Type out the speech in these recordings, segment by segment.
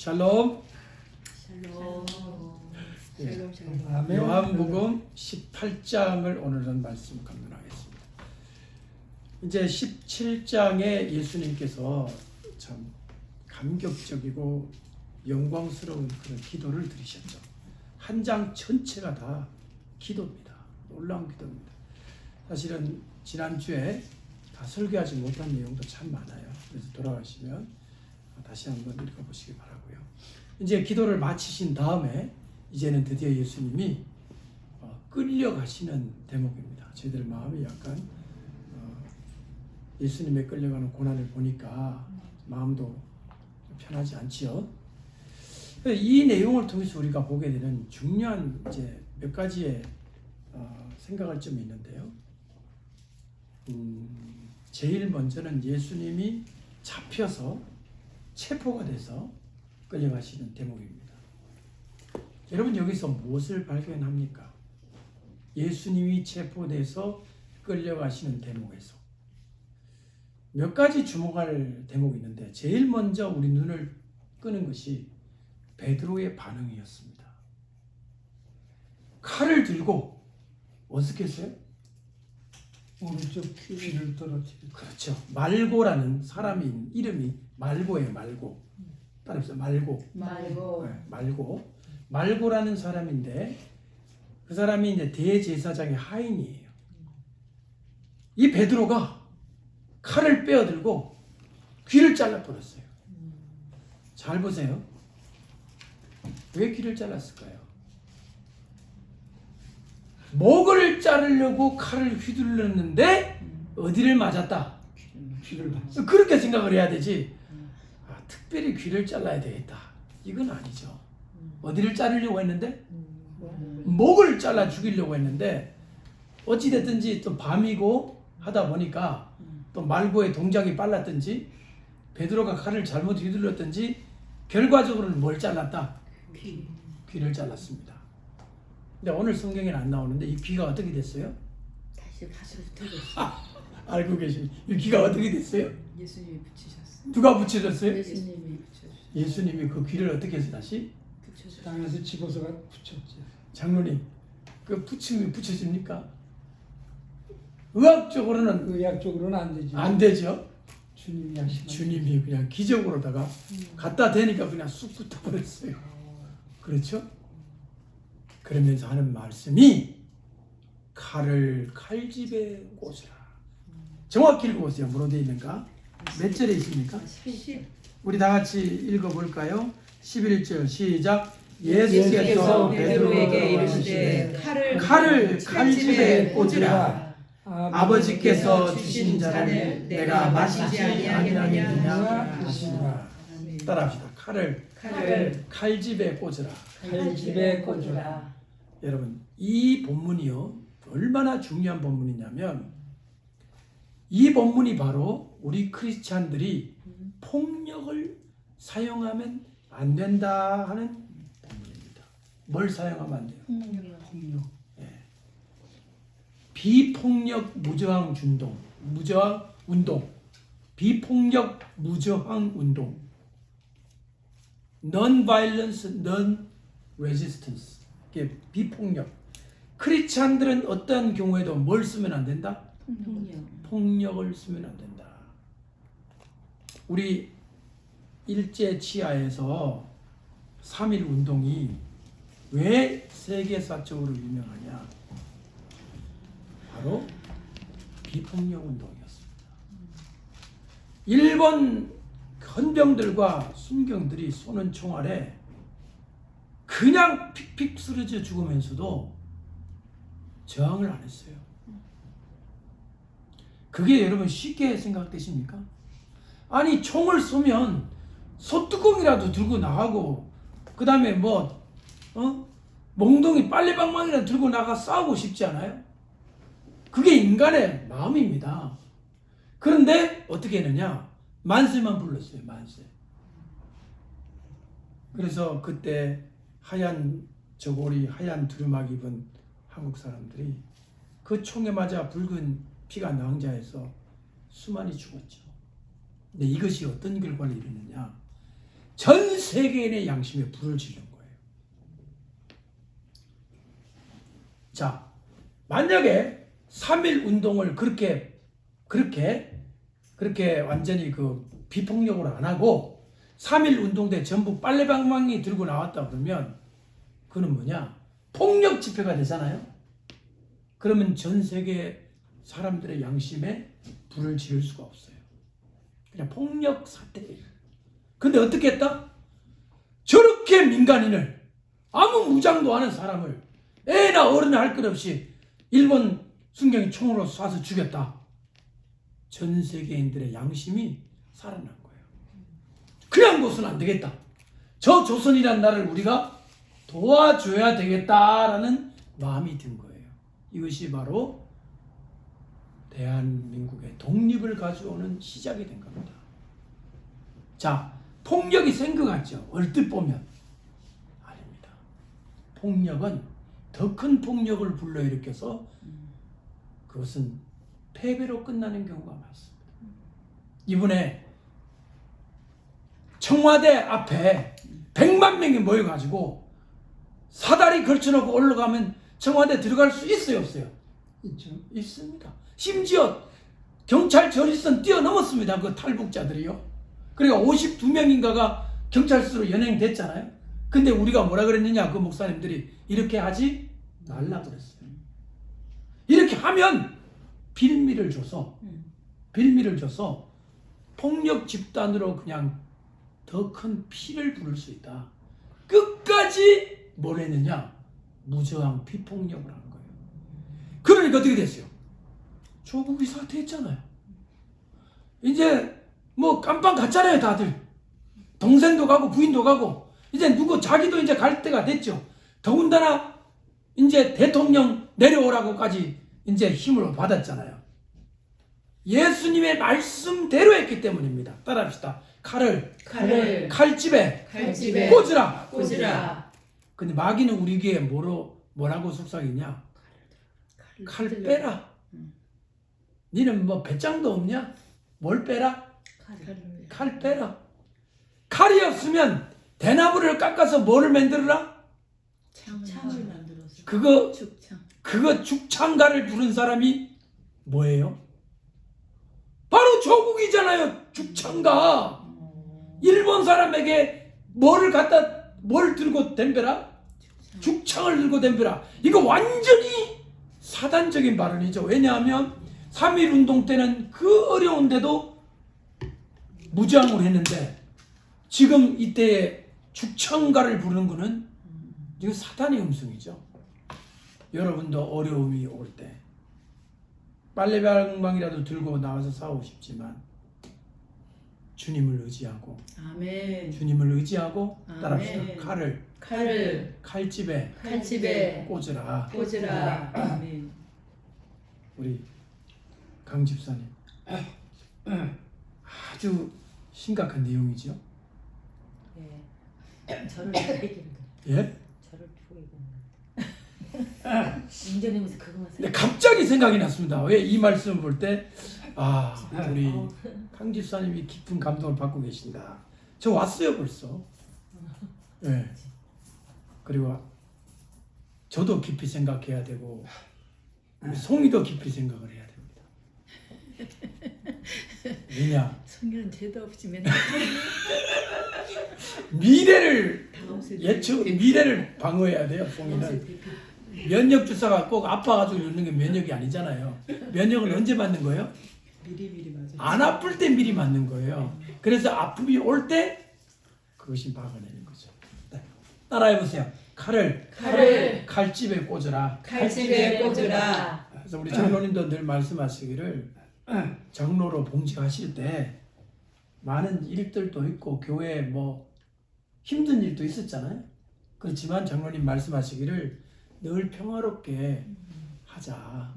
샬롬. 샬롬. 예. 샬롬 샬롬. 아멘. 요한복음 18장을 오늘은 말씀 강론하겠습니다. 이제 17장에 예수님께서 참 감격적이고 영광스러운 그런 기도를 드리셨죠. 한 장 전체가 다 기도입니다. 놀라운 기도입니다. 사실은 지난주에 다 설교하지 못한 내용도 참 많아요. 그래서 돌아가시면 다시 한번 읽어보시기 바라고요. 이제 기도를 마치신 다음에 이제는 드디어 예수님이 끌려가시는 대목입니다. 저희들 마음이 약간 예수님의 끌려가는 고난을 보니까 마음도 편하지 않지요. 이 내용을 통해서 우리가 보게 되는 중요한 이제 몇 가지의 생각할 점이 있는데요. 제일 먼저는 예수님이 잡혀서 체포가 돼서 끌려가시는 대목입니다. 여러분 여기서 무엇을 발견합니까? 예수님이 체포돼서 끌려가시는 대목에서 몇 가지 주목할 대목이 있는데 제일 먼저 우리 눈을 끄는 것이 베드로의 반응이었습니다. 칼을 들고 어떻게 했어요? 오른쪽 귀를 떨어뜨리고. 그렇죠. 말고라는 사람인 이름이 말고예요. 말고. 따라해보세요. 말고. 말고. 네, 말고. 말고라는 사람인데 그 사람이 이제 대제사장의 하인이에요. 이 베드로가 칼을 빼어들고 귀를 잘라버렸어요. 잘 보세요. 왜 귀를 잘랐을까요? 목을 자르려고 칼을 휘둘렀는데 어디를 맞았다? 귀를 봤어. 그렇게 생각을 해야 되지. 특별히 귀를 잘라야 되겠다. 이건 아니죠. 어디를 자르려고 했는데? 목을 잘라 죽이려고 했는데 어찌됐든지 또 밤이고 하다 보니까 또 말고의 동작이 빨랐든지 베드로가 칼을 잘못 휘둘렀든지 결과적으로는 뭘 잘랐다? 귀를 잘랐습니다. 근데 오늘 성경에는 안 나오는데 이 귀가 어떻게 됐어요? 다시 붙여줬어. 알고 계십니까? 이 귀가 어떻게 됐어요? 예수님이 붙이셨어. 누가 붙여줬어요? 예수님이 붙여줬어. 예수님이 그 귀를 어떻게 해서 다시? 붙여줬어. 땅에서 집어서 붙였지. 장로님, 그 붙임이 붙여집니까? 의학적으로는 의학적으로는 안 되지. 안 되죠. 주님이 하시는. 주님이 그냥 기적으로다가 갖다 대니까 그냥 쑥 붙어버렸어요. 그렇죠? 그러면서 하는 말씀이 칼을 칼집에 꽂으라. 정확히 읽어보세요. 뭐로 되어 있는가? 몇 절에 있습니까? 10. 우리 다 같이 읽어볼까요? 11절 시작. 예수께서 예수께서 베드로에게 이르시되 칼을 칼집에 꽂으라. 아버지께서 주신 잔을 내가 마시지 아니하겠느냐 하시니라. 따라합시다. 칼을 칼집에 꽂으라. 칼집에 꽂으라. 여러분 이 본문이요 얼마나 중요한 본문이냐면 이 본문이 바로 우리 크리스찬들이 폭력을 사용하면 안 된다 하는 본문입니다. 뭘 사용하면 안 돼요? 폭력. 비폭력 무저항 운동, 비폭력 무저항 운동, non-violence, non-resistance. 이게 비폭력. 크리스찬들은 어떤 경우에도 뭘 쓰면 안 된다? 폭력을 쓰면 안 된다. 우리 일제 치하에서 3.1 운동이 왜 세계사적으로 유명하냐? 바로 비폭력 운동이었습니다. 일본 헌병들과 순경들이 쏘는 총알에 그냥 픽픽 쓰러져 죽으면서도 저항을 안 했어요. 그게 여러분 쉽게 생각되십니까? 아니 총을 쏘면 소뚜껑이라도 들고 나가고 그 다음에 몽둥이 빨래방망이라도 들고 나가 싸우고 싶지 않아요? 그게 인간의 마음입니다. 그런데 어떻게 했느냐? 만세만 불렀어요. 만세. 그래서 그때 하얀 저고리, 하얀 두루마기 입은 한국 사람들이 그 총에 맞아 붉은 피가 낭자해서 수많이 죽었죠. 근데 이것이 어떤 결과를 이루느냐? 전 세계인의 양심에 불을 지른 거예요. 자, 만약에 3.1 운동을 그렇게 완전히 그 비폭력으로 안 하고 3.1 운동 때 전부 빨래방망이 들고 나왔다 그러면 그는 뭐냐? 폭력 집회가 되잖아요. 그러면 전 세계 사람들의 양심에 불을 지를 수가 없어요. 그냥 폭력 사태예요. 근데 어떻게 했다? 저렇게 민간인을, 아무 무장도 않은 사람을 애나 어른을 할 것 없이 일본 순경이 총으로 쏴서 죽였다. 전 세계인들의 양심이 살아난 거예요. 그냥 둬서는 안 되겠다. 저 조선이라는 나라를 우리가 도와줘야 되겠다라는 마음이 든 거예요. 이것이 바로 대한민국의 독립을 가져오는 시작이 된 겁니다. 자, 폭력이 센 것 같죠? 얼뜻 보면 아닙니다. 폭력은 더 큰 폭력을 불러일으켜서 그것은 패배로 끝나는 경우가 많습니다. 이번에 청와대 앞에 100만 명이 모여가지고 사다리 걸쳐놓고 올라가면 청와대 들어갈 수 있어요, 없어요? 있죠. 있습니다. 심지어 경찰 저리선 뛰어넘었습니다. 그 탈북자들이요. 그러니까 52명인가가 경찰서로 연행됐잖아요. 근데 우리가 뭐라 그랬느냐? 그 목사님들이 이렇게 하지 말라 그랬어요. 이렇게 하면 빌미를 줘서 폭력 집단으로 그냥 더 큰 피를 부를 수 있다. 끝까지 뭘 했느냐? 무저항 비폭력을 한 거예요. 그러니까 어떻게 됐어요? 조국이 사퇴했잖아요. 이제 뭐 깜빵 갔잖아요, 다들. 동생도 가고 부인도 가고 이제 누구 자기도 이제 갈 때가 됐죠. 더군다나 이제 대통령 내려오라고까지 이제 힘을 받았잖아요. 예수님의 말씀대로 했기 때문입니다. 따라합시다. 칼을 칼집에 꽂으라. 근데 마귀는 우리 귀에 뭐라고 속삭이냐? 칼 빼라. 니는 뭐 배짱도 없냐? 뭘 빼라? 칼 빼라. 칼이 없으면 대나무를 깎아서 뭐를 만들어라? 창을 만들어서 그거 죽창가를 부른 사람이 뭐예요? 바로 조국이잖아요. 죽창가. 일본 사람에게 뭘 들고 덤벼라? 죽창을 들고 덤벼라. 이거 완전히 사단적인 발언이죠. 왜냐하면 3.1 운동 때는 그 어려운데도 무장으로 했는데 지금 이때에 죽창가를 부르는 거는 이거 사단의 음성이죠. 여러분도 어려움이 올 때 빨래방망이라도 들고 나와서 싸우고 싶지만 주님을 의지하고 아멘. 주님을 의지하고 아멘. 따라합시다. 칼집에 꽂으라. 아멘. 우리 강 집사님 아주 심각한 내용이죠. 예. 저를 얘기를 예? 저를 두고 운전하면서 그거만 근데 갑자기 생각이 났습니다. 왜 이 말씀을 볼 때 우리 강 집사님이 깊은 감동을 받고 계신다. 저 왔어요 벌써. 예. 그리고 저도 깊이 생각해야 되고 우리 송이도 깊이 생각을 해야 됩니다. 왜냐? 성경은 죄도 없이 맨날 미래를 미래를 방어해야 돼요. 송이는 면역 주사가 꼭 아파가지고 이러는 게 면역이 아니잖아요. 면역은 언제 맞는 거예요? 미리 맞아. 안 아플 때 미리 맞는 거예요. 그래서 아픔이 올 때 그것이 막아내는 거죠. 네. 따라해보세요. 칼집에 꽂으라. 그래서 우리 장로님도 늘 말씀하시기를 장로로 봉직하실 때 많은 일들도 있고 교회에 뭐 힘든 일도 있었잖아요. 그렇지만 장로님 말씀하시기를 늘 평화롭게 하자.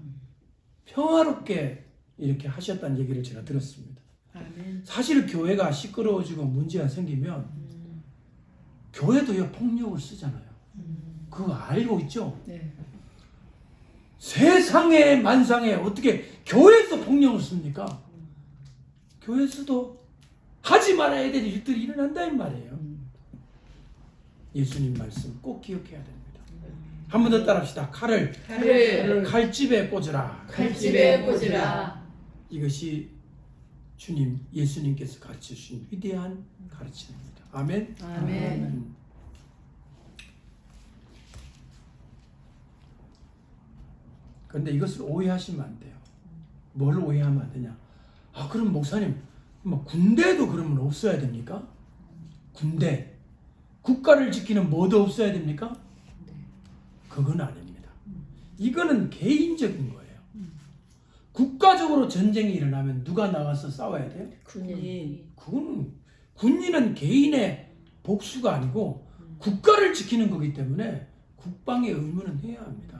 평화롭게 이렇게 하셨다는 얘기를 제가 들었습니다. 아멘. 사실 교회가 시끄러워지고 문제가 생기면 교회도요 폭력을 쓰잖아요. 그거 알고 있죠? 네. 세상에 만상에 어떻게 교회에서 폭력을 씁니까? 교회에서도 하지 말아야 될 일들이 일어난다는 말이에요. 예수님 말씀 꼭 기억해야 됩니다. 한 번 더 따라합시다. 칼을 칼집에 꽂으라. 칼집에 꽂으라. 이것이 주님 예수님께서 가르쳐 주신 위대한 가르침입니다. 아멘. 아멘. 그런데 이것을 오해하시면 안 돼요. 뭘 오해하면 안 되냐? 아, 그럼 목사님, 뭐 군대도 그러면 없어야 됩니까? 군대, 국가를 지키는 뭐도 없어야 됩니까? 그건 아닙니다. 이거는 개인적인 거예요. 국가적으로 전쟁이 일어나면 누가 나가서 싸워야 돼요? 군인. 그거는 군인은 개인의 복수가 아니고 국가를 지키는 거기 때문에 국방의 의무는 해야 합니다.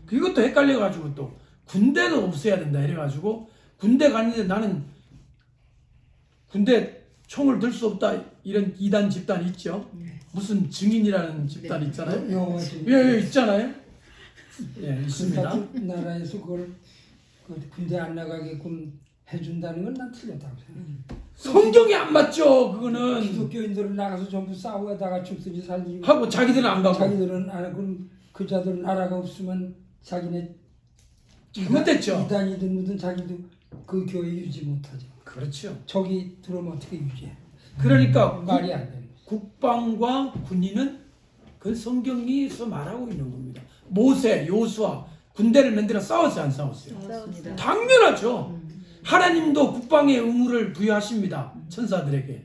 그것도 헷갈려가지고 또 군대도 없애야 된다 이래가지고 군대 갔는데 나는 군대 총을 들 수 없다 이런 이단 집단 있죠. 무슨 증인이라는 집단 있잖아요. 영화 중에 예, 있잖아요. 예, 있습니다. 같은 나라에서 그걸 군대 안 나가게끔 해준다는 건 난 틀렸다고 생각해. 성경이 안 맞죠. 그거는 기독교인들은 나가서 전부 싸우다가 죽든지 살든지 하고 자기들은 안 가고 자기들은 안 하고 그 자들은 나라가 없으면 자기네 잘못됐죠. 이단이든 뭐든 자기도 그 교회 유지 못하죠. 그렇죠. 저기 들어오면 어떻게 유지해? 그러니까 말이 안 되는 거죠. 국방과 군인은 그 성경에서 말하고 있는 겁니다. 모세, 요수아 군대를 만들어 싸웠어요, 안 싸웠어요? 싸웠습니다. 당연하죠. 하나님도 국방의 의무를 부여하십니다. 천사들에게.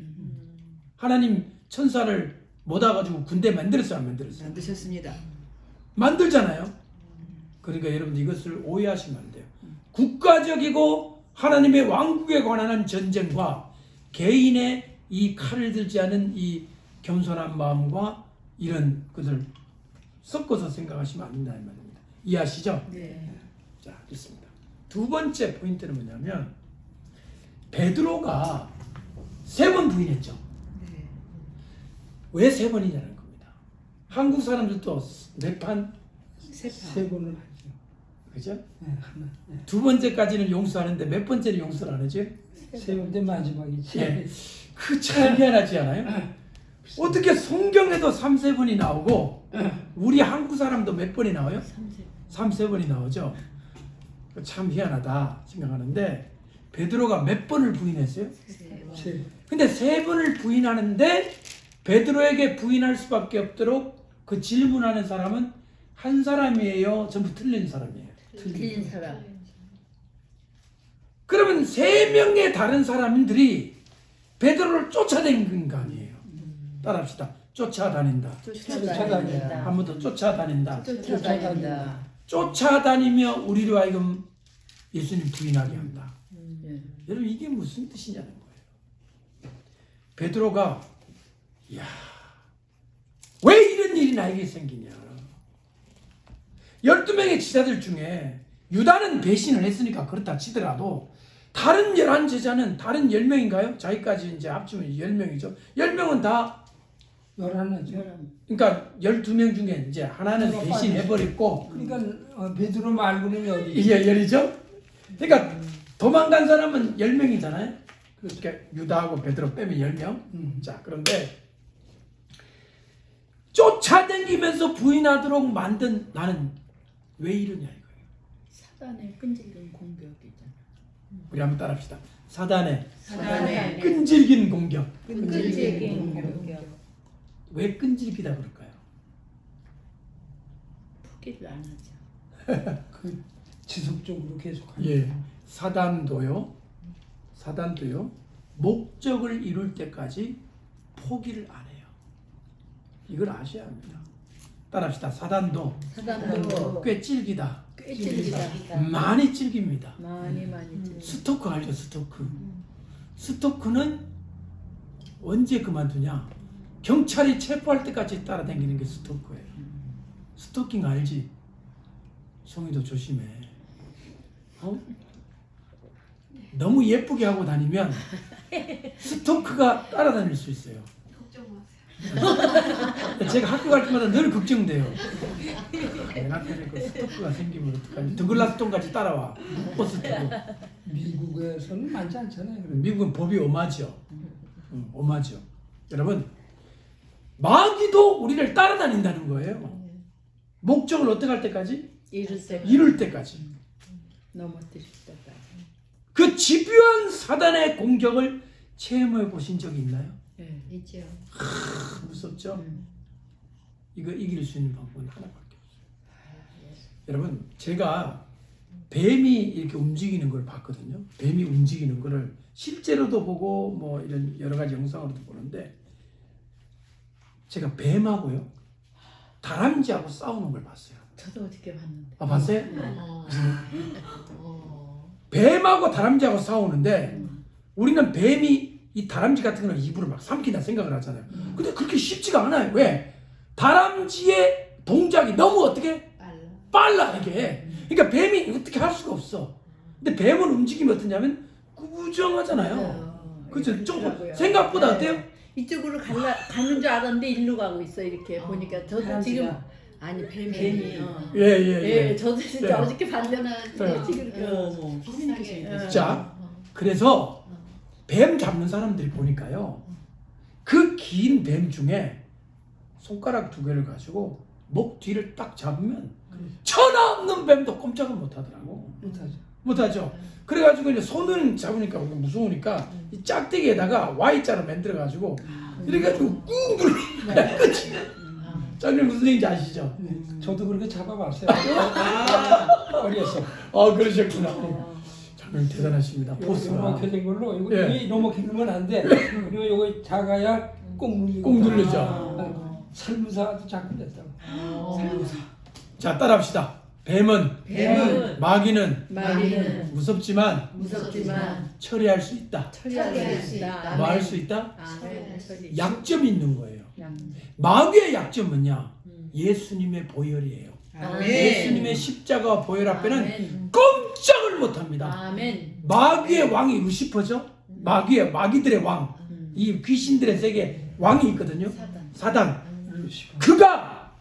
하나님 천사를 모아가지고 군대 만들었어요, 안 만들었어요? 만드셨습니다. 만들잖아요. 그러니까 여러분들 이것을 오해하시면 안 돼요. 국가적이고 하나님의 왕국에 관한 전쟁과 개인의 이 칼을 들지 않은 이 겸손한 마음과 이런 것을 섞어서 생각하시면 안 된다는 말입니다. 이해하시죠? 네. 자, 됐습니다. 두 번째 포인트는 뭐냐면 베드로가 3번 부인했죠. 네. 왜 3번이냐는 겁니다. 한국 사람들도 몇 판? 세 번을 하죠. 그죠? 네, 하나. 네. 두 번째까지는 용서하는데 몇 번째는 용서를 안 하죠? 세 번째 마지막이지. 예. 그 참 미안하지 않아요? 어떻게 성경에도 3-4번이 나오고 우리 한국 사람도 몇 번이 나와요? 3-4번이 나오죠. 참 희한하다 생각하는데 베드로가 몇 번을 부인했어요? 세. 근데 3번을 부인하는데 베드로에게 부인할 수밖에 없도록 그 질문하는 사람은 한 사람이에요? 전부 틀린 사람이에요? 틀린 사람. 그러면 3명의 다른 사람들이 베드로를 쫓아다닌 거 아니에요? 따라합시다. 쫓아다닌다. 쫓아다닌다. 한 번 더 쫓아다닌다. 쫓아다닌다. 쫓아다니며 우리로 하여금 예수님 부인하게 한다. 네. 여러분 이게 무슨 뜻이냐는 거예요. 베드로가 야, 왜 이런 일이 나에게 생기냐. 12명의 지자들 중에 유다는 배신을 했으니까 그렇다 치더라도 다른 11제자는 다른 10명인가요? 자기까지 이제 합치면 10명이죠. 10명은 다 11죠. 그러니까 12명 중에 이제 하나는 배신해버렸고 그러니까 베드로 말고는 어디? 이게 열이죠. 그러니까 도망간 사람은 10명이잖아요. 그러니까 유다하고 베드로 빼면 10명. 자, 그런데 쫓아다니면서 부인하도록 만든 나는 왜 이러냐 이거예요. 사단의 끈질긴 공격이잖아. 우리 한번 따라합시다. 사단의 사단의 끈질긴 공격. 끈질긴 공격. 왜 끈질기다 그럴까요? 포기를 안 하죠. 그 지속적으로 계속하는. 예, 사단도요. 목적을 이룰 때까지 포기를 안 해요. 이걸 아셔야 합니다. 따라합시다. 사단도 사단도 꽤 찔기다. 꽤 찔리다. 많이 찔깁니다. 많이 찔리다. 스토크 알죠? 스토크. 스토크는 언제 그만두냐? 경찰이 체포할 때까지 따라다니는 게 스토크예요. 스토킹 알지? 성희도 조심해. 어? 너무 예쁘게 하고 다니면 스토크가 따라다닐 수 있어요. 제가 학교 갈 때마다 늘 걱정돼요. 내가 그 스토크가 생기면 어떡하지? 드글라스톤까지 따라와. 버스 타고. 미국에서는 많지 않잖아요. 미국은 법이 엄하죠. 엄하죠. 여러분, 마귀도 우리를 따라다닌다는 거예요. 목적을 어떻게 할 때까지? 이룰 때까지. 넘어뜨릴 때까지. 그 집요한 사단의 공격을 체험해 보신 적이 있나요? 네, 있죠. 무섭죠? 이거 이길 수 있는 방법은 하나밖에 없어요. 여러분, 제가 뱀이 이렇게 움직이는 걸 봤거든요. 뱀이 움직이는 거를 실제로도 보고 뭐 이런 여러 가지 영상으로도 보는데, 제가 뱀하고요 다람쥐하고 싸우는 걸 봤어요. 저도 어떻게 봤는데. 아, 봤어요? 어. 뱀하고 다람쥐하고 싸우는데 우리는 뱀이 이 다람쥐 같은 거는 입으로 막 삼킨다 생각을 하잖아요. 근데 그렇게 쉽지가 않아요. 왜? 다람쥐의 동작이 너무 어떻게 빨라 이게. 그러니까 뱀이 어떻게 할 수가 없어. 근데 뱀은 움직임이 어떠냐면 꾸정하잖아요. 그렇죠. 조금 생각보다 어때요? 이쪽으로 가는 줄 알았는데 일로 가고 있어 이렇게 보니까 저도 다람쥐가. 지금 아니 뱀이 예. 저도 진짜 네. 어저께 봤는데 네. 지금 비슷하게. 자, 그래서 뱀 잡는 사람들이 보니까요, 그 긴 뱀 중에 손가락 2개를 가지고 목 뒤를 딱 잡으면 천하 없는 뱀도 꼼짝을 못 하더라고. 못하죠. 그래가지고 이제 손을 잡으니까 무서우니까 이 짝대기에다가 Y자로 만들어가지고 이래가지고 꾹 누르면 끝이. 장님 무슨 얘기인지 아시죠? 저도 그렇게 잡아봤어요. 어렸어. 아, 그러셨구나. 장님 대단하십니다. 포스가. 이렇게 된 걸로 이거 예. 너무 길면 안 돼. 그리고 이거 작아야 꼭 눌리고. 꼭 누르죠. 살무사도 자꾸 됐다고. 자, 따라합시다. 뱀은 마귀는 무섭지만 처리할 수 있다. 처리할 수 있다. 뭐 할 수 있다? 처리. 약점이 있는 거예요. 마귀의 약점은요, 예수님의 보혈이에요. 예수님의 십자가 보혈 앞에는 꼼짝을 못합니다. 아멘. 마귀의 왕이 루시퍼죠. 마귀들의 왕, 이 귀신들의 세계 왕이 있거든요. 사단. 그가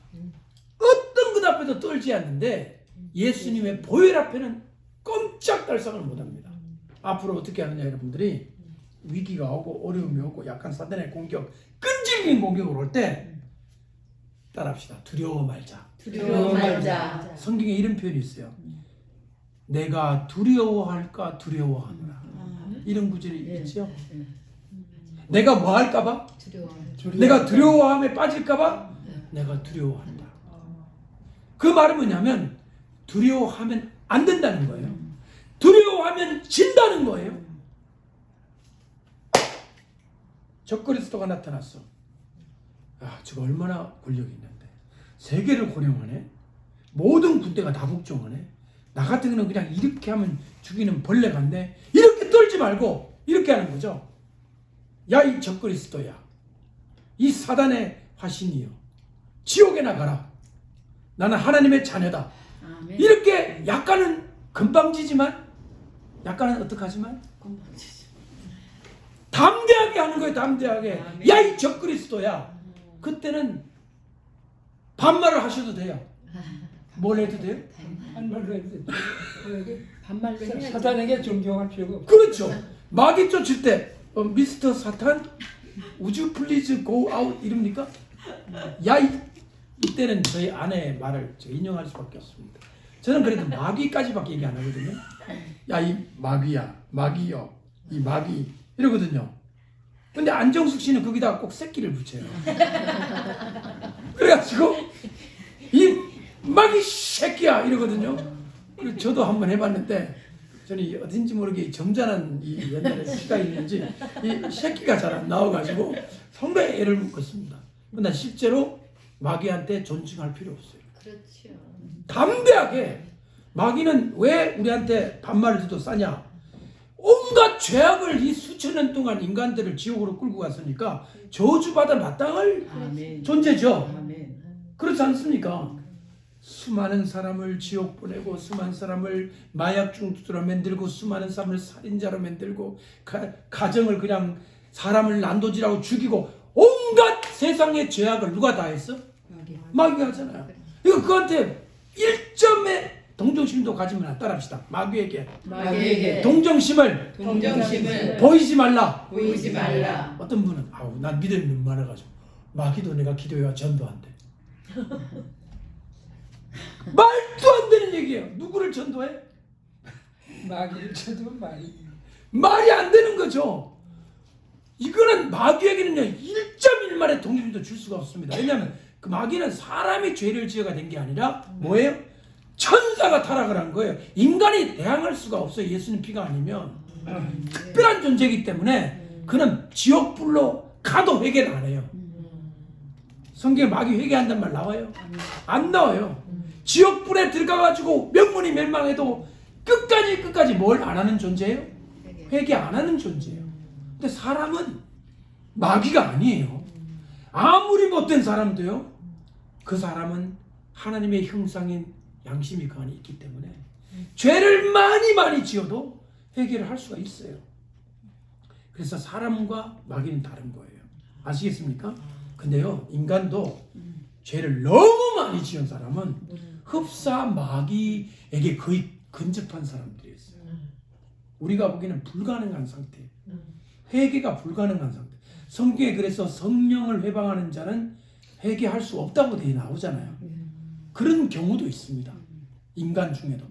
어떤 것 앞에도 떨지 않는데 예수님의 보혈 앞에는 꼼짝달싹을 못합니다. 앞으로 어떻게 하느냐, 여러분들이 위기가 오고 어려움이 오고 약한 사단의 공격, 끈질긴 공격을 올 때 따라합시다. 두려워 말자. 두려워 말자. 성경에 이런 표현이 있어요. 내가 두려워할까 두려워하노라. 이런 구절이 있죠. 내가 뭐 할까봐? 내가 두려워함에 빠질까봐? 내가 두려워한다. 그 말은 뭐냐면 두려워하면 안 된다는 거예요. 두려워하면 진다는 거예요. 적그리스도가 나타났어. 아, 저거 얼마나 권력이 있는데. 세계를 호령하네. 모든 군대가 다 복종하네. 나 같은 경우는 그냥 이렇게 하면 죽이는 벌레 같네. 이렇게 떨지 말고 이렇게 하는 거죠. 야, 이 적그리스도야. 이 사단의 화신이요. 지옥에 나가라. 나는 하나님의 자녀다. 아멘. 이렇게 약간은 건방지지만, 약간은 어떡하지만 담대하게 하는 거예요. 담대하게. 야, 이 적그리스도야. 그때는 반말을 하셔도 돼요. 뭘 해도 돼요? 한 말로 해도 돼. 반말로 해야지. 사단에게 존경할 필요가 없고. 그렇죠. 마귀 쫓을 때 미스터 사탄, would you please go out 이럽니까? 야, 이때는 저희 아내의 말을 제가 인용할 수밖에 없습니다. 저는 그래도 마귀까지밖에 얘기 안 하거든요. 야, 이 마귀야, 마귀요, 이 마귀 이러거든요. 근데 안정숙 씨는 거기다가 꼭 새끼를 붙여요. 그래가지고 이 마귀 새끼야 이러거든요. 그리고 저도 한번 해봤는데 저는 어딘지 모르게 점잖은 이 옛날에 시가 있는지 이 새끼가 잘 안 나와가지고 상당히 애를 먹었습니다. 근데 실제로 마귀한테 존중할 필요 없어요. 그렇죠. 담대하게. 마귀는 왜 우리한테 반말을 해도 싸냐? 온갖 죄악을 이 수천 년 동안 인간들을 지옥으로 끌고 갔으니까 저주받아 마땅할 아멘. 존재죠. 아멘. 그렇지 않습니까? 수많은 사람을 지옥 보내고 수많은 사람을 마약 중독자로 만들고 수많은 사람을 살인자로 만들고 가정을 그냥 사람을 난도질하고 죽이고 온갖 세상의 죄악을 누가 다 했어? 마귀가 하잖아요. 이거 그한테 1점의 동정심도 가지면 안. 따라합시다. 마귀에게 동정심을 보이지 말라. 보이지 말라. 어떤 분은 난 믿음이 많아가지고 마귀도 내가 기도해야 전도한대. 말도 안 되는 얘기예요. 누구를 전도해? 마귀를 쳐도 말이 안 되는 거죠. 이거는 마귀에게는요 1.1만의 독립도 줄 수가 없습니다. 왜냐하면 그 마귀는 사람이 죄를 지어가 된 게 아니라 뭐예요? 천사가 타락을 한 거예요. 인간이 대항할 수가 없어요. 예수님 피가 아니면. 특별한 존재이기 때문에 그는 지옥불로 가도 회개를 안 해요. 성경에 마귀 회개한단 말 나와요? 안 나와요. 지옥불에 들어가가지고 명문이 멸망해도 끝까지 뭘 안 하는 존재예요? 회개 안 하는 존재예요. 근데 사람은 마귀가 아니에요. 아무리 못된 사람도요, 그 사람은 하나님의 형상인 양심이 그 안에 있기 때문에 죄를 많이 지어도 회개를 할 수가 있어요. 그래서 사람과 마귀는 다른 거예요. 아시겠습니까? 근데요, 인간도 죄를 너무 많이 지은 사람은 흡사 마귀에게 거의 근접한 사람들이었어요. 우리가 보기에는 불가능한 상태, 회개가 불가능한 상태. 성경에 그래서 성령을 회방하는 자는 회개할 수 없다고 되어 나오잖아요. 그런 경우도 있습니다. 인간 중에도.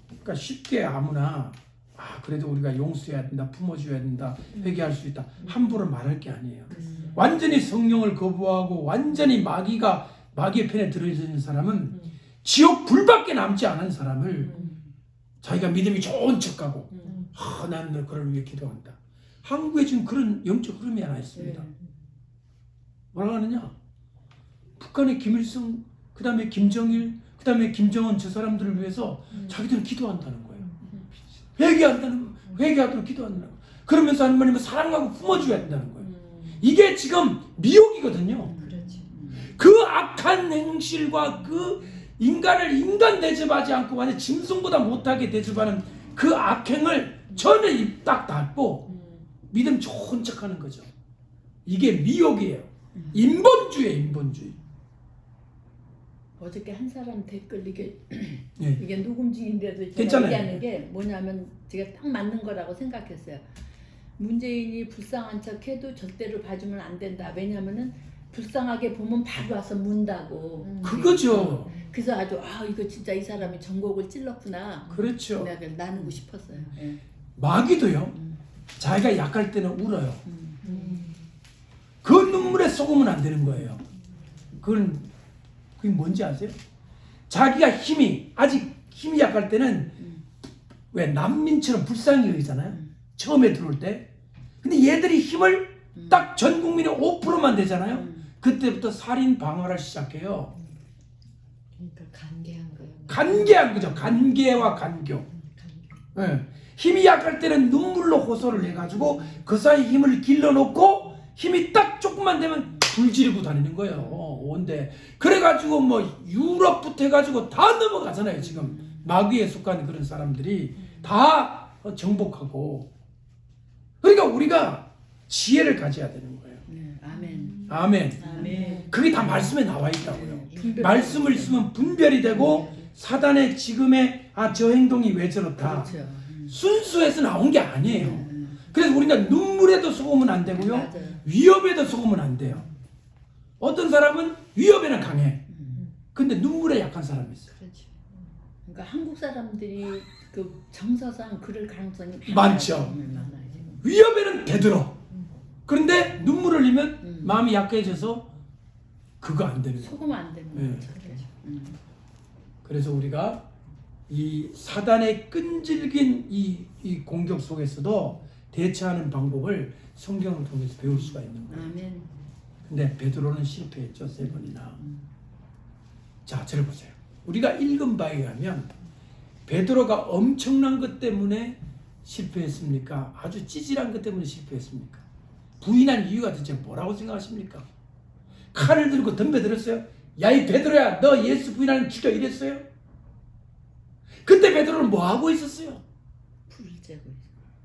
그러니까 쉽게 아무나 그래도 우리가 용서해야 된다, 품어줘야 된다, 회개할 수 있다 함부로 말할 게 아니에요. 완전히 성령을 거부하고 완전히 마귀의 편에 들어있는 사람은 지옥 불밖에 남지 않은 사람을 자기가 믿음이 좋은 척하고 나는 너를 위해 기도한다. 한국에 지금 그런 영적 흐름이 하나 있습니다. 뭐라고 하느냐? 북한의 김일성, 그 다음에 김정일, 그 다음에 김정은 저 사람들을 위해서 자기들은 기도한다는 거예요. 회개하도록 기도한다는 거예요. 그러면서 하나님은 사랑하고 품어줘야 된다는 거예요. 이게 지금 미혹이거든요. 그 악한 행실과 그 인간을 인간 대접하지 않고 완전 짐승보다 못하게 대접하는 그 악행을 전혀 입 딱 닫고 믿음 좋은 척하는 거죠. 이게 미혹이에요. 인본주의. 어저께 한 사람 댓글 이게 괜찮아요. 녹음중인데도 제가 얘기하는 게 뭐냐면 제가 딱 맞는 거라고 생각했어요. 문재인이 불쌍한 척해도 절대로 봐주면 안 된다. 왜냐면은 불쌍하게 보면 바로 와서 문다고. 그거죠. 그래서 아주 이거 진짜 이 사람이 전곡을 찔렀구나. 그렇죠. 내가 나누고 싶었어요. 마귀도요. 자기가 약할 때는 울어요. 그 눈물에 속으면 안 되는 거예요. 그게 뭔지 아세요? 자기가 아직 힘이 약할 때는 왜 난민처럼 불쌍히 여기잖아요. 처음에 들어올 때. 근데 얘들이 힘을 딱 전 국민의 5%만 되잖아요. 그때부터 살인 방어를 시작해요. 그러니까 간계한 거예요. 간계한 거죠. 간계와 간교. 네. 힘이 약할 때는 눈물로 호소를 해가지고 그 사이 힘을 길러놓고 힘이 딱 조금만 되면 불지르고 다니는 거예요. 온데 그래가지고 뭐 유럽부터 해가지고 다 넘어가잖아요. 지금 마귀에 속한 그런 사람들이 다 정복하고. 그러니까 우리가 지혜를 가져야 되는 거예요. 아멘. 그게 다 말씀에 나와 있다고요. 말씀을 쓰면 분별이 되고 사단의 지금의 저 행동이 왜 저렇다. 그렇죠. 순수해서 나온 게 아니에요. 그래서 우리가 눈물에도 속으면 안 되고요. 맞아요. 위협에도 속으면 안 돼요. 어떤 사람은 위협에는 강해. 근데 눈물에 약한 사람이 있어요. 그렇죠. 그러니까 한국 사람들이 그 정서상 그럴 가능성이 많죠. 위협에는 대들어. 그런데 눈물을 흘리면 마음이 약해져서 그거 안 되는 거예요. 속으면 안 되는 네. 거죠. 그래서 우리가 이 사단의 끈질긴 이 공격 속에서도 대처하는 방법을 성경을 통해서 배울 수가 있는 거예요. 아멘. 근데 베드로는 실패했죠. 3번이나. 자, 들어보세요. 우리가 읽은 바에 의하면 베드로가 엄청난 것 때문에 실패했습니까? 아주 찌질한 것 때문에 실패했습니까? 부인한 이유가 대체 뭐라고 생각하십니까? 칼을 들고 덤벼들었어요? 야, 이 베드로야, 너 예수 부인하는 죽여 이랬어요? 그때 베드로는 뭐 하고 있었어요?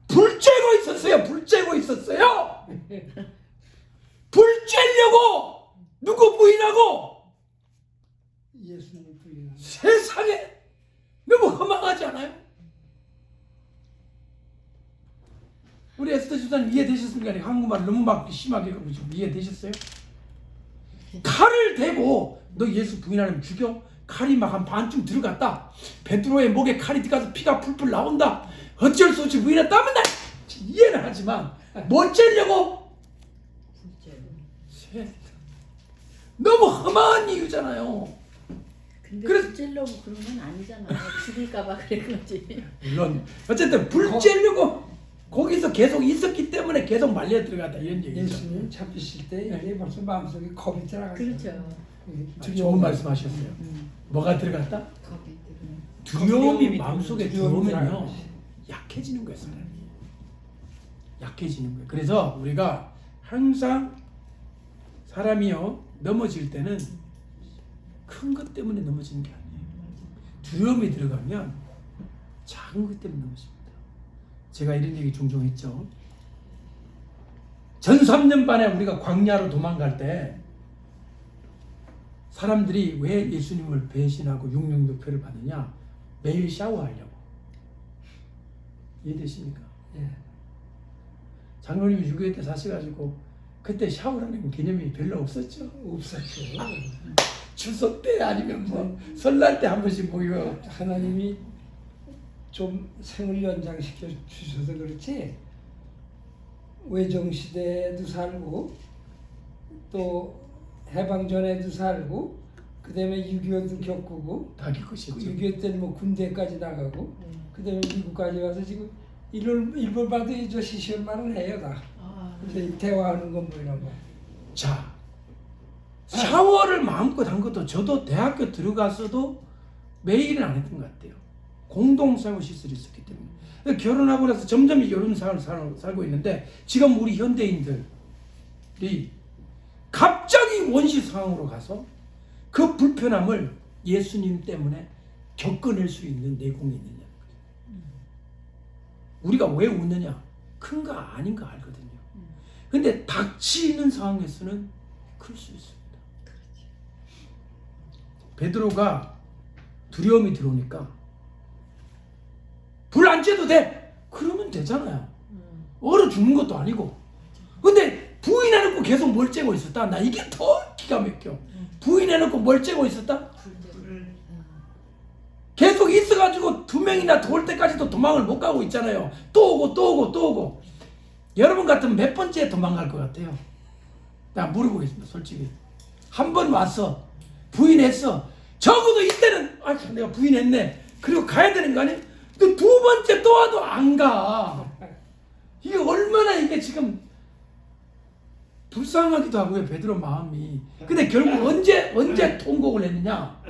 불 쬐고 있었어요. 불 쬐려고 누구 부인하고? 예수님 부인하고. 세상에 너무 허망하지 않아요? 우리 에스더 집사님 이해되셨습니까? 한국말 너무 막 심하게 하고 지금 이해되셨어요? 칼을 대고 너 예수 부인하면 죽여? 칼이 막 한 반쯤 들어갔다. 베드로의 목에 칼이 들어가서 피가 풀풀 나온다. 어쩔 수 없이 부인했다면 난 이해는 하지만 뭐 째려고? 너무 험한 이유잖아요. 근데 그래서- 찔려고 그런 건 아니잖아요. 죽을까봐 그런 거지. 물론 어쨌든 불 쬐려고 거기서 계속 있었기 때문에 계속 말려 들어갔다 이런 얘기죠. 예수님 잡히실 때 이게 벌써 마음속에 겁이 들어갔어요. 그렇죠. 좋은 말씀하셨어요. 뭐가 들어갔다? 겁이 두려움이 마음속에 두려움이 들어오면요 들어가는 것이. 약해지는 거예요. 사람이. 약해지는 거예요. 그래서 우리가 항상 사람이요 넘어질 때는 큰 것 때문에 넘어지는 게 아니에요. 두려움이 들어가면 작은 것 때문에 넘어집니다. 제가 이런 얘기 종종 했죠. 전 3년 반에 우리가 광야로 도망갈 때 사람들이 왜 예수님을 배신하고 육육육표를 받느냐? 매일 샤워하려고. 이해되십니까? 예. 장로님이 6.25 때 사셔가지고 그때 샤워라는 개념이 별로 없었죠. 없었죠. 추석 때 아니면 뭐 설날 때 한 번씩 모여. 하나님이 좀 생을 연장시켜 주셔서 그렇지 외정 시대에도 살고 또 해방 전에도 살고 그다음에 6.25도 겪고 다 겪으셨죠. 6.25 때는 뭐 군대까지 나가고 그다음에 미국까지 와서 지금 일본 봐도 저 시시한 말을 해요 다. 저희 대화하는 건 뭐 이런 거. 자, 샤워를 마음껏 한 것도 저도 대학교 들어가서도 매일은 안 했던 것 같아요. 공동 샤워 시설이 있었기 때문에. 결혼하고 나서 점점 이런 삶을 살고 있는데 지금 우리 현대인들이 갑자기 원시 상황으로 가서 그 불편함을 예수님 때문에 겪어낼 수 있는 내공이 있느냐. 우리가 왜 웃느냐? 큰 거 아닌 거 알거든요. 근데 닥치는 상황에서는 클 수 있습니다. 베드로가 두려움이 들어오니까 불 안 쬐도 돼. 그러면 되잖아요. 얼어 죽는 것도 아니고. 근데 부인해놓고 계속 뭘 쬐고 있었다. 나 이게 더 기가 막혀. 부인해놓고 뭘 쬐고 있었다. 계속 있어가지고 2명이나 더 올 때까지도 도망을 못 가고 있잖아요. 또 오고 또 오고 또 오고. 여러분 같으면 몇 번째 도망갈 것 같아요? 나 물어보겠습니다. 솔직히. 한 번 왔어. 부인했어. 적어도 이때는 아 내가 부인했네. 그리고 가야 되는 거 아니야? 또 2번째 또 와도 안 가. 이게 얼마나 이게 지금 불쌍하기도 하고요. 베드로 마음이. 근데 결국 언제 통곡을 했느냐?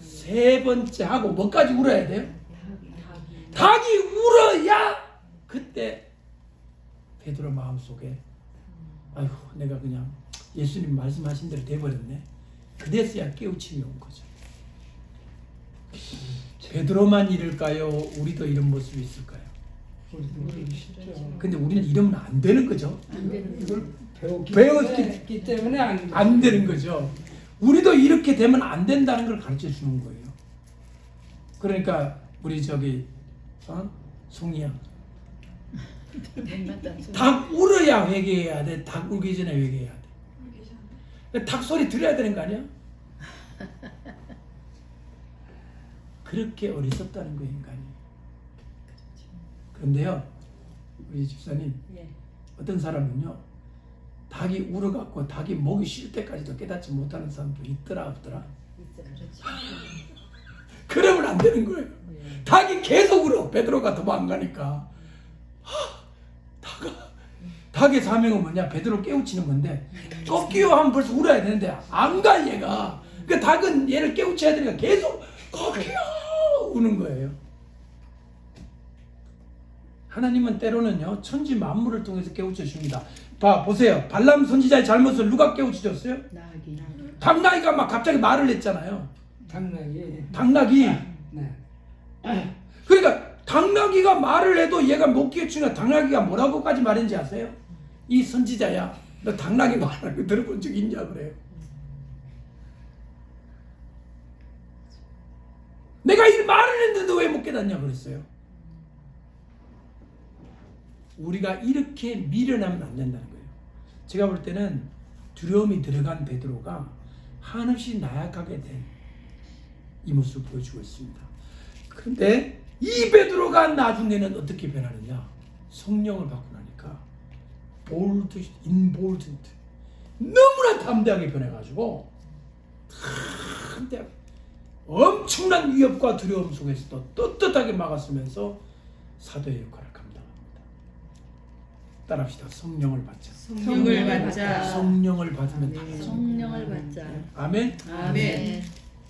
3번째 하고 뭐까지 울어야 돼요? 닭이 울어야 그때 베드로 마음속에 아이고 내가 그냥 예수님 말씀하신 대로 돼버렸네. 그래서야 깨우침이 온 거죠. 베드로만 이럴까요? 우리도 이런 모습이 있을까요? 우리도 쉽죠. 근데 우리는 이러면 안 되는 거죠. 안 되는 이걸 거죠. 배웠기 때문에 안 되는 거죠. 우리도 이렇게 되면 안 된다는 걸 가르쳐 주는 거예요. 그러니까 우리 저기 송이야. 닭 울어야 회개해야 돼. 닭 울기 전에 회개해야 돼. 닭 소리 들어야 되는 거 아니야? 그렇게 어리석다는 거예요, 인간이. 그런데요, 우리 집사님, 예. 어떤 사람은요, 닭이 울어갖고 닭이 목이 쉴 때까지도 깨닫지 못하는 사람도 있더라, 없더라? 그러면 안 되는 거예요. 닭이 계속 울어. 베드로가 도망가니까. 닭의 사명은 뭐냐? 베드로 깨우치는 건데 꺾이요 하면 벌써 울어야 되는데 안 가 얘가. 그 닭은 얘를 깨우쳐야 되니까 계속 꺾이요 우는 거예요. 하나님은 때로는요 천지 만물을 통해서 깨우쳐 줍니다. 보세요. 발람 선지자의 잘못을 누가 깨우쳐 줬어요? 나귀. 당나귀가 막 갑자기 말을 했잖아요. 당나귀. 네. 네. 그러니까 당나귀가 말을 해도 얘가 못 깨우치니까 당나귀가 뭐라고까지 말했는지 아세요? 이 선지자야, 너 당나귀 말하는 거 들어본 적 있냐 그래요. 내가 이 말을 했는데 너 왜 못 깨닫냐 그랬어요. 우리가 이렇게 미련하면 안 된다는 거예요. 제가 볼 때는 두려움이 들어간 베드로가 한없이 나약하게 된 이 모습을 보여주고 있습니다. 그런데 이 베드로가 나중에는 어떻게 변하느냐? 성령을 받고 나니까 bold, 너무나 담대하게 변해가지고 엄청난 위협과 두려움 속에서도 떳떳하게 막았으면서 사도의 역할을 감당합니다. 따라합시다. 성령을 받자. 성령을 받자. 성령을 받으면 다 돼요. 성령을 받자. 아멘. 아멘.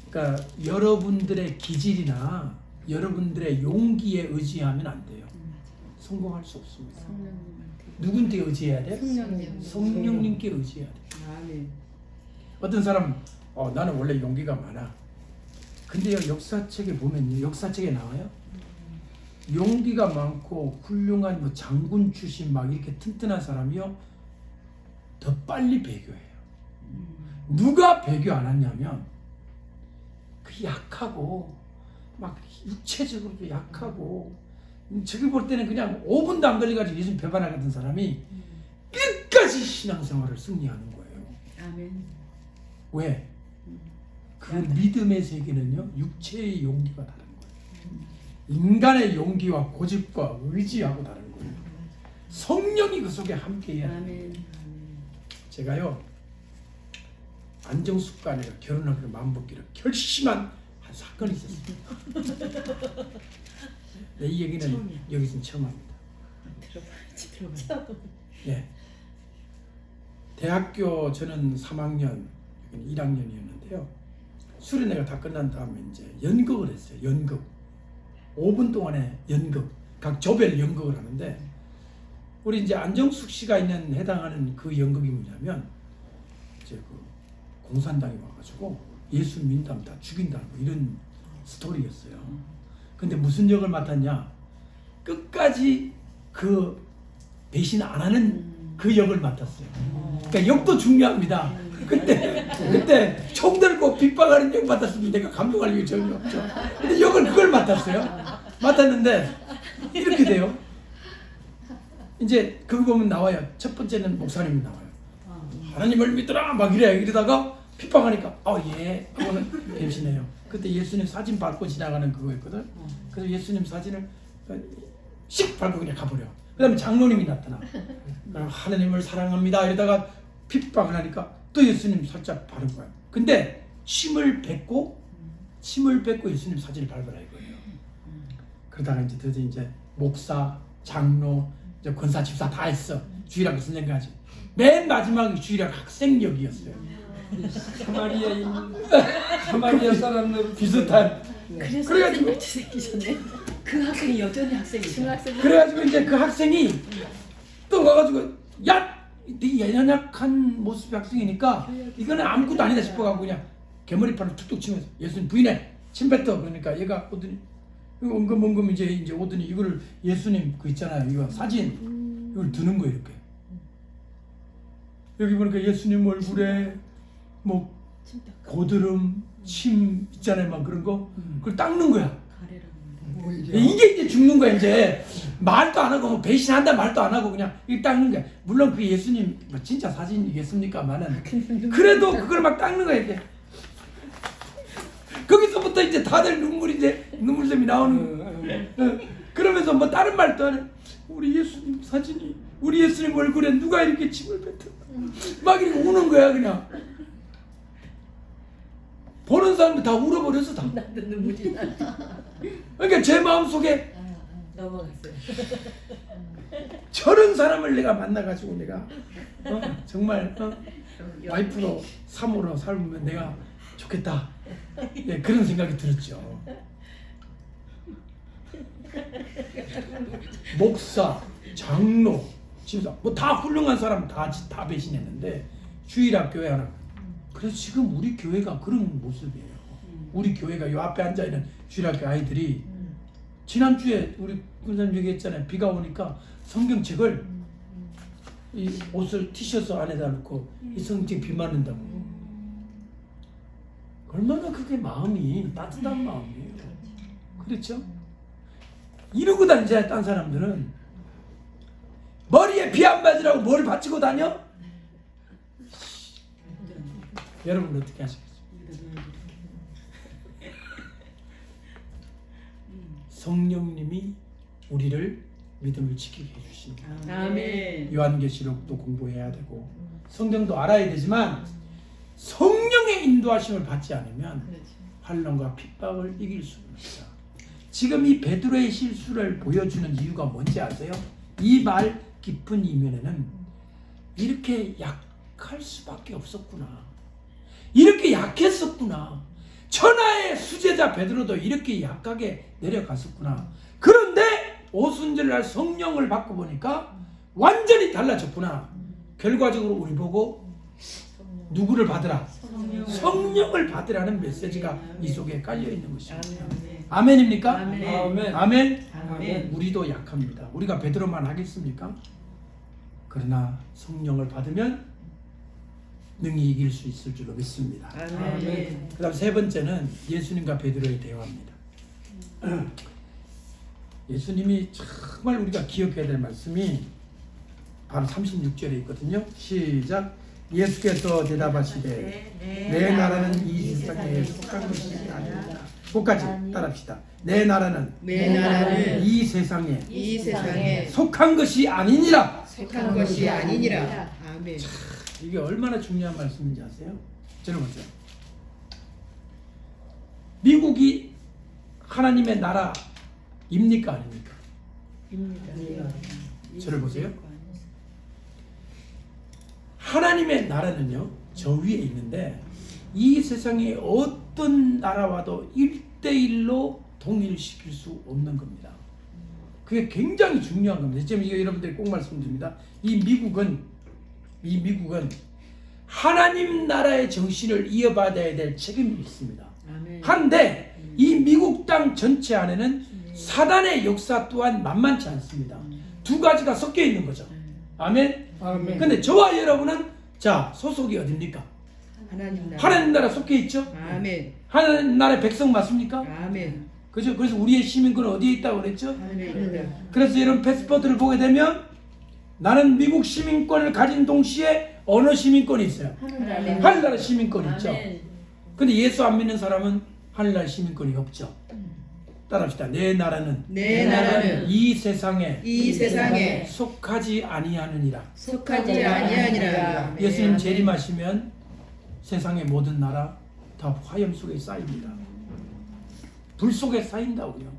그러니까 여러분들의 기질이나 여러분들의 용기에 의지하면 안 돼요. 성공할 수 없습니다. 성령님한테. 누군데 의지해야 돼? 성령님. 성령님께 의지해야 돼. 아멘. 어떤 사람 나는 원래 용기가 많아. 근데요, 역사책에 보면요, 역사책에 나와요. 용기가 많고 훌륭한 뭐 장군 출신 막 이렇게 튼튼한 사람이요, 더 빨리 배교해요. 누가 배교 안 하냐면 그 약하고 막 육체적으로도 약하고 저기 볼 때는 그냥 5분도 안 걸려가지고 예수님 배반하 같은 사람이 끝까지 신앙생활을 승리하는 거예요. 아멘. 왜? 그 믿음의 세계는요, 육체의 용기가 다른 거예요. 인간의 용기와 고집과 의지하고 다른 거예요. 성령이 그 속에 함께해야 돼요. 아멘. 제가요, 안정숙과 아내가 결혼하기로 마음먹기로 결심한 한 사건이 있었습니다. 네, 이 얘기는 처음이야. 여기서는 처음 합니다. 들어봐. 네. 대학교 저는 3학년, 1학년이었는데요. 수련회가 다 끝난 다음에 이제 연극을 했어요. 연극. 5분 동안의 연극. 각 조별 연극을 하는데, 우리 이제 안정숙 씨가 있는 해당하는 그 연극이 뭐냐면, 이제 그 공산당이 와가지고 예수 믿는다면 다 죽인다, 뭐 이런 스토리였어요. 근데 무슨 역을 맡았냐? 끝까지 그 배신 안 하는 그 역을 맡았어요. 그러니까 역도 중요합니다. 그때 총 들고 빗방하는 역 맡았으면 내가 감동할 이유 전혀 없죠. 근데 역을 그걸 맡았어요. 맡았는데 이렇게 돼요. 이제 그거 보면 나와요. 첫 번째는 목사님이 나와요. 하나님을 믿더라 막 이러다가 핍박하니까 예 하고는 배신해요. 그때 예수님 사진 밟고 지나가는 그거였거든. 그래서 예수님 사진을 씩 밟고 그냥 가버려. 그 다음에 장로님이 나타나. 그럼 하나님을 사랑합니다 이러다가 핍박을 하니까 또 예수님 살짝 바른 거야. 근데 침을 뱉고 예수님 사진을 밟으라 이거예요. 그러다가 이제 드디어 이제 목사, 장로, 이제 권사, 집사 다 했어. 주일학 선생까지. 맨 마지막이 주일학 학생역이었어요. 사마리아 사람들 비슷한. 그래서 그래가지고 학생같이 생기셨네. 그 학생이 여전히 학생이죠. 중학생. 그래가지고 이제 그 학생이 또 와가지고 네 연약한 모습의 학생이니까 이거는 아무것도 아니다 싶어가지고 그냥 개머리판을 툭툭 치면서 예수님 부인해 침 뱉어. 그러니까 얘가 오더니 엉금 이제 오더니 이거를 예수님 그 있잖아요, 이거 사진 이걸 드는 거예요. 이렇게 여기 보니까 예수님 얼굴에 뭐 고드름 침 있잖아요, 막 그런 거 그걸 닦는 거야. 오히려 이게 이제 죽는 거야. 이제 말도 안 하고 뭐 배신한다 말도 안 하고 그냥 이 닦는 거야. 물론 그 예수님 뭐 진짜 사진이겠습니까만은 그래도 그걸 막 닦는 거야. 이게 거기서부터 이제 다들 눈물샘이 나오는 거야. 그러면서 뭐 다른 말도 안 해. 우리 예수님 사진이 우리 예수님 얼굴에 누가 이렇게 침을 뱉어 막 이렇게 우는 거야. 그냥 보는 사람들 다 울어버려서 다. 나도 눈물이 나. 그러니까 제 마음속에 넘어갔어요. 저런 사람을 내가 만나가지고 내가 정말 와이프로 사모로 살면 내가 좋겠다. 예, 그런 생각이 들었죠. 목사, 장로, 집사 뭐 다 훌륭한 사람 다 배신했는데 주일학 교회 하나. 그래서 지금 우리 교회가 그런 모습이에요. 우리 교회가 요 앞에 앉아 있는 주일학교 아이들이 지난주에 우리 군사님 얘기했잖아요. 비가 오니까 성경책을 이 옷을 티셔츠 안에다 넣고 이 성경 비 맞는다고. 얼마나 그게 마음이 따뜻한 마음이에요. 그렇죠? 이러고 다니자 딴 사람들은 머리에 비 안 맞으라고 뭘 받치고 다녀? 여러분 어떻게 하시겠어요? 성령님이 우리를 믿음을 지키게 해주십니다. 아멘. 요한계시록도 공부해야 되고 성경도 알아야 되지만 성령의 인도하심을 받지 않으면 환난과 핍박을 이길 수는 없다. 지금 이 베드로의 실수를 보여주는 이유가 뭔지 아세요? 이 말 깊은 이면에는 이렇게 약할 수밖에 없었구나. 이렇게 약했었구나. 천하의 수제자 베드로도 이렇게 약하게 내려갔었구나. 그런데 오순절을 날 성령을 받고 보니까 완전히 달라졌구나. 결과적으로 우리 보고 누구를 받으라? 성령을 받으라는 메시지가 이 속에 깔려 있는 것입니다. 아멘입니까? 아멘. 아멘. 아멘. 아멘. 우리도 약합니다. 우리가 베드로만 하겠습니까? 그러나 성령을 받으면 능히 이길 수 있을 줄로 믿습니다. 아멘. 그 다음 세 번째는 예수님과 베드로의 대화입니다. 예수님이 정말 우리가 기억해야 될 말씀이 바로 36절에 있거든요. 시작. 예수께서 대답하시되 내 나라는 이 세상에 속한 것이 아니다. 끝까지 따라합시다. 내 나라는 이 세상에 속한 것이 아니니라. 속한 것이 아니니라. 아멘. 이게 얼마나 중요한 말씀인지 아세요? 들어보세요. 미국이 하나님의 나라입니까 아닙니까? 저를 보세요. 하나님의 나라는요 저 위에 있는데 이 세상의 어떤 나라와도 1대1로 동일시킬 수 없는 겁니다. 그게 굉장히 중요한 겁니다. 지금 이거 여러분들이 꼭 말씀드립니다. 이 미국은 하나님 나라의 정신을 이어받아야 될 책임이 있습니다. 한데 이 미국 땅 전체 안에는 사단의 역사 또한 만만치 않습니다. 두 가지가 섞여 있는 거죠. 아멘. 아멘. 근데 저와 여러분은 자 소속이 어딥니까? 하나님 나라 속해 있죠? 아멘. 하나님 나라의 백성 맞습니까? 아멘. 그죠? 그래서 우리의 시민권은 어디에 있다고 그랬죠? 아멘. 그래서 이런 패스포트를 보게 되면 나는 미국 시민권을 가진 동시에 어느 시민권이 있어요? 하늘나라 시민권이 있죠. 근데 예수 안 믿는 사람은 하늘나라 시민권이 없죠. 따라합시다. 내 나라는 이 세상에 속하지 아니하느니라. 속하지 아니하니라. 예수님 재림하시면 세상의 모든 나라 다 화염 속에 쌓입니다. 불 속에 쌓인다고요.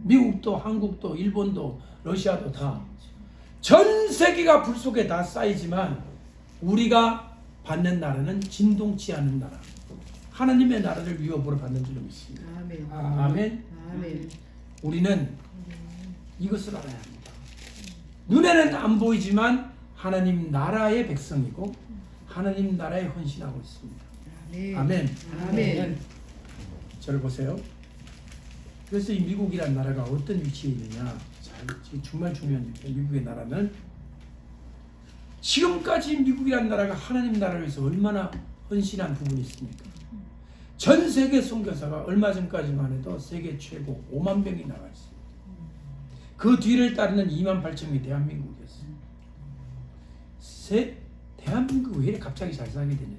미국도 한국도 일본도 러시아도 다 전 세계가 불 속에 다 쌓이지만 우리가 받는 나라는 진동치 않은 나라. 하나님의 나라를 위협으로 받는 줄로 믿습니다. 아멘. 아멘. 아멘. 우리는 이것을 알아야 합니다. 눈에는 안 보이지만 하나님 나라의 백성이고 하나님 나라에 헌신하고 있습니다. 아멘. 아멘. 저를 보세요. 그래서 이 미국이라는 나라가 어떤 위치에 있느냐. 정말 중요한 얘기예요. 미국의 나라는 지금까지 미국이라는 나라가 하나님 나라를 위해서 얼마나 헌신한 부분이 있습니까? 전 세계 선교사가 얼마 전까지만 해도 세계 최고 5만 명이 나가 있습니다. 그 뒤를 따르는 2만 8천 명이 대한민국이었어요. 대한민국이 왜 이렇게 갑자기 잘 살게 되느냐?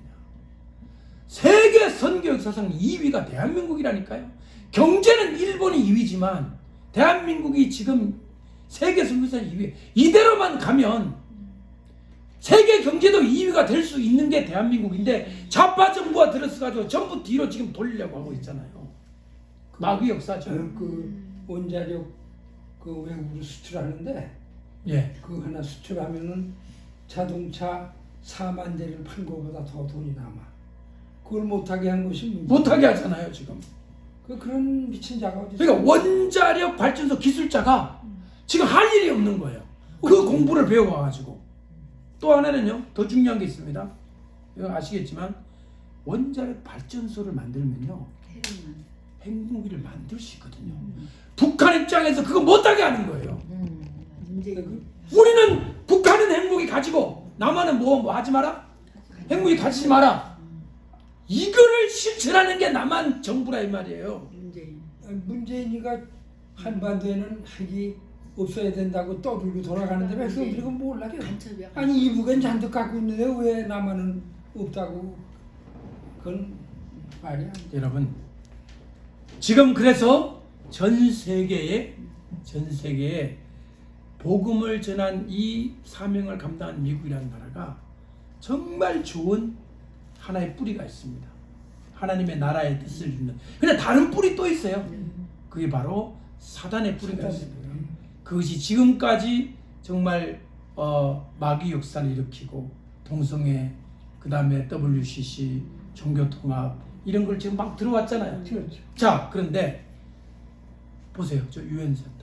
세계 선교 역사상 2위가 대한민국이라니까요. 경제는 일본이 2위지만 대한민국이 지금 세계 선교사 2위. 이대로만 가면 세계 경제도 2위가 될 수 있는 게 대한민국인데 좌파 정부가 들어서가지고 전부 뒤로 지금 돌리려고 하고 있잖아요. 마귀 역사죠. 그 원자력 그 외국으로 수출하는데 예. 그 하나 수출하면은 자동차 4만 대를 판 거보다 더 돈이 남아. 그걸 못하게 한 것이 문제. 못하게 하잖아요 지금. 그런 미친 자가 어디 있어? 그러니까 원자력 발전소 기술자가 지금 할 일이 없는 거예요. 그 공부를 배워와가지고. 또 하나는요, 더 중요한 게 있습니다. 이거 아시겠지만 원자력 발전소를 만들면요 핵무기를 만들 수 있거든요. 북한 입장에서 그거 못하게 하는 거예요. 우리는 북한은 핵무기 가지고 남한은 뭐 하지 마라? 핵무기 가지지 마라. 이거를 실천하는 게 남한 정부라 이 말이에요. 문재인이가 한반도에는 핵이 없어야 된다고 떠들고 돌아가는데 왜 그들은 몰라요? 간첩이야. 아니 이북엔 잔뜩 갖고 있는데 왜 나만은 없다고? 그건 말이 안 돼. 여러분 지금 그래서 전 세계에 복음을 전한 이 사명을 감당한 미국이라는 나라가 정말 좋은 하나의 뿌리가 있습니다. 하나님의 나라의 뜻을 잇는. 근데 다른 뿌리 또 있어요. 그게 바로 사단의 뿌리가 있습니다. 그것이 지금까지 정말 마귀 역사를 일으키고 동성애, 그 다음에 WCC, 종교통합 이런 걸 지금 막 들어왔잖아요. 그렇죠. 자, 그런데 보세요. 저 유엔센터.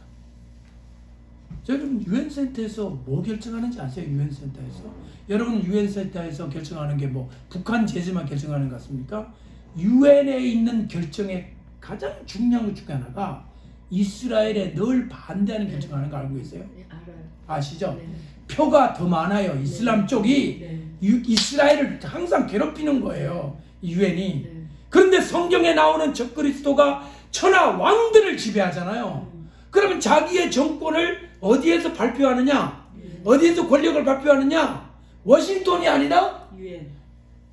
여러분 유엔센터에서 뭐 결정하는지 아세요? 유엔센터에서. 여러분 유엔센터에서 결정하는 게 뭐 북한 제재만 결정하는 것 같습니까? 유엔에 있는 결정의 가장 중요한 것 중에 하나가 이스라엘에 늘 반대하는 결정하는 거 알고 계세요? 네, 알아요. 아시죠? 네. 표가 더 많아요. 이슬람 쪽이 네. 이스라엘을 항상 괴롭히는 거예요. 이 유엔이. 네. 그런데 성경에 나오는 적그리스도가 천하 왕들을 지배하잖아요. 그러면 자기의 정권을 어디에서 발표하느냐? 어디에서 권력을 발표하느냐? 워싱턴이 아니라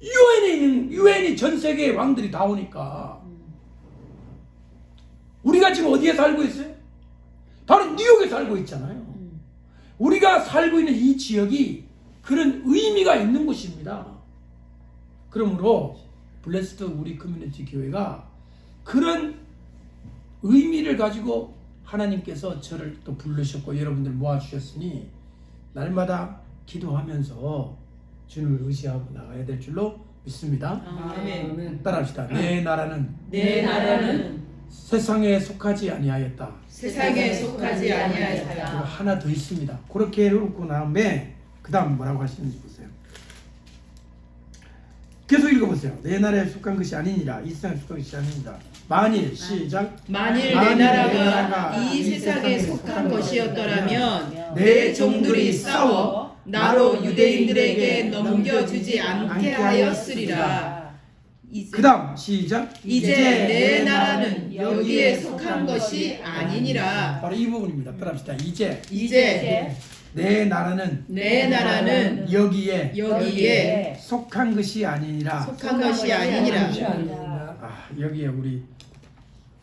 유엔이 전 세계의 왕들이 다 오니까. 우리가 지금 어디에 살고 있어요? 바로 뉴욕에 살고 있잖아요. 우리가 살고 있는 이 지역이 그런 의미가 있는 곳입니다. 그러므로 블레스드 우리 커뮤니티 교회가 그런 의미를 가지고 하나님께서 저를 또 부르셨고 여러분들 모아주셨으니 날마다 기도하면서 주님을 의지하고 나가야 될 줄로 믿습니다. 아멘. 따라합시다. 내 나라는 내 나라는 세상에 속하지 아니하였다. 세상에 속하지 그리고 아니하였다. 하나 더 있습니다. 그렇게 해놓고 다음에 그 다음 뭐라고 하시는지 보세요. 계속 읽어보세요. 내 나라에 속한 것이 아니니라. 이 세상에 속한 것이 아니니라. 만일 시작. 만일 내 나라가 이 세상에 속한 것이었더라면 내 종들이 싸워 나로 유대인들에게 넘겨주지 않게 하였으리라. 그 다음 시작. 이제 내 나라는 여기에 속한 것이 아니니라. 바로 이 부분입니다. 따라합시다. 이제 내 나라는 내 나라는 여기에 속한 것이 아니니라. 속한 것이 아니니라. 그것이 아니라 아, 여기에 우리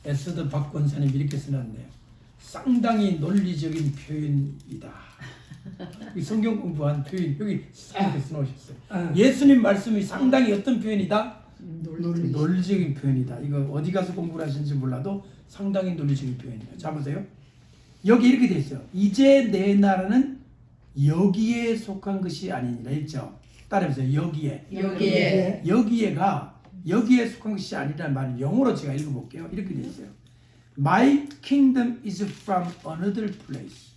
에스더 박 권사님 이렇게 써놨네요. 상당히 논리적인 표현이다. 이 성경 공부한 표현 여기 이렇게 써놓으셨어요. 예수님 말씀이 상당히 어떤 표현이다? 논리적인 표현이다. 이거 어디 가서 공부를 하시는지 몰라도 상당히 논리적인 표현이에요. 자 보세요. 여기 이렇게 돼 있어요. 이제 내 나라는 여기에 속한 것이 아니니라 했죠. 따라해보세요. 여기에가 여기에 속한 것이 아니라는 말을 영어로 제가 읽어볼게요. 이렇게 돼 있어요. My kingdom is from another place.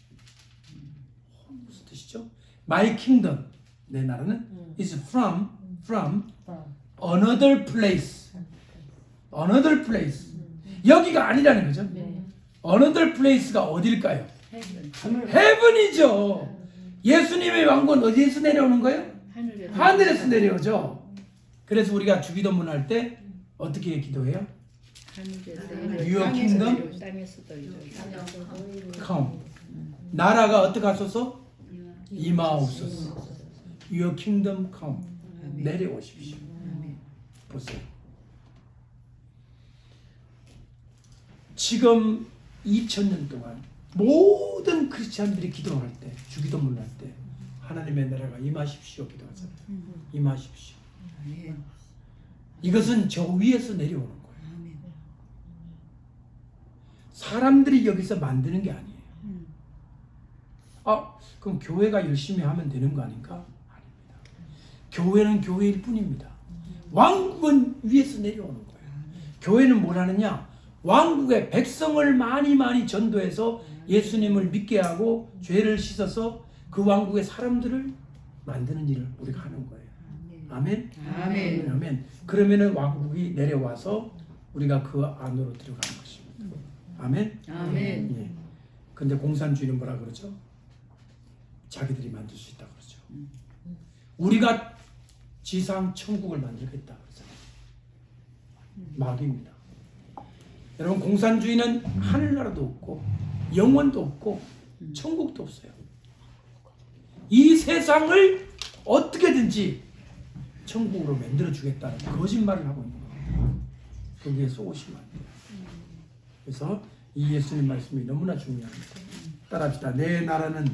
무슨 뜻이죠? My kingdom, 내 나라는 is from another place. another place. 여기가 아니라는 거죠. another place가 어딜까요? heaven이죠. 예수님의 왕국은 어디에서 내려오는 거예요? 하늘에서 내려오죠. 그래서 우리가 주기도문 할 때 어떻게 기도해요? Your kingdom come. 나라가 어떻게 하소서? 임하옵소서. Your kingdom come. 내려오십시오. 보세요. 지금 2000년 동안 모든 크리스찬들이 기도할 때, 주기도문 할 때 하나님의 나라가 임하십시오 기도하잖아요. 임하십시오. 이것은 저 위에서 내려오는 거예요. 사람들이 여기서 만드는 게 아니에요. 아, 그럼 교회가 열심히 하면 되는 거 아닌가? 아닙니다. 교회는 교회일 뿐입니다. 왕국은 위에서 내려오는 거예요. 교회는 뭘 하느냐? 왕국의 백성을 많이 전도해서 예수님을 믿게 하고 죄를 씻어서 그 왕국의 사람들을 만드는 일을 우리가 하는 거예요. 아멘. 아멘. 그러면은 왕국이 내려와서 우리가 그 안으로 들어가는 것입니다. 아멘. 예. 근데 공산주의는 뭐라 그러죠? 자기들이 만들 수 있다 그러죠. 우리가 지상 천국을 만들겠다 그러잖아요. 마귀입니다. 여러분 공산주의는 하늘나라도 없고 영원도 없고 천국도 없어요. 이 세상을 어떻게든지 천국으로 만들어 주겠다는 거짓말을 하고 있는 거예요. 거기에 속으시면 안 돼요. 그래서 이 예수님 말씀이 너무나 중요합니다. 따라합시다. 내 나라는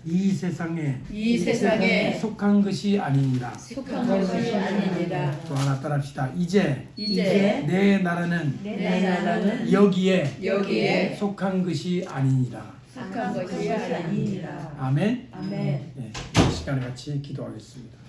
이 세상에 속한 것이 아니니라. 속한 것이 아니니라. 또 하나 따라합시다. 이제 이제 내 나라는 내 나라는 여기에 속한 것이 아니니라. 속한 것이 아니니라. 아멘. 아멘. 네, 이 시간에 같이 기도하겠습니다.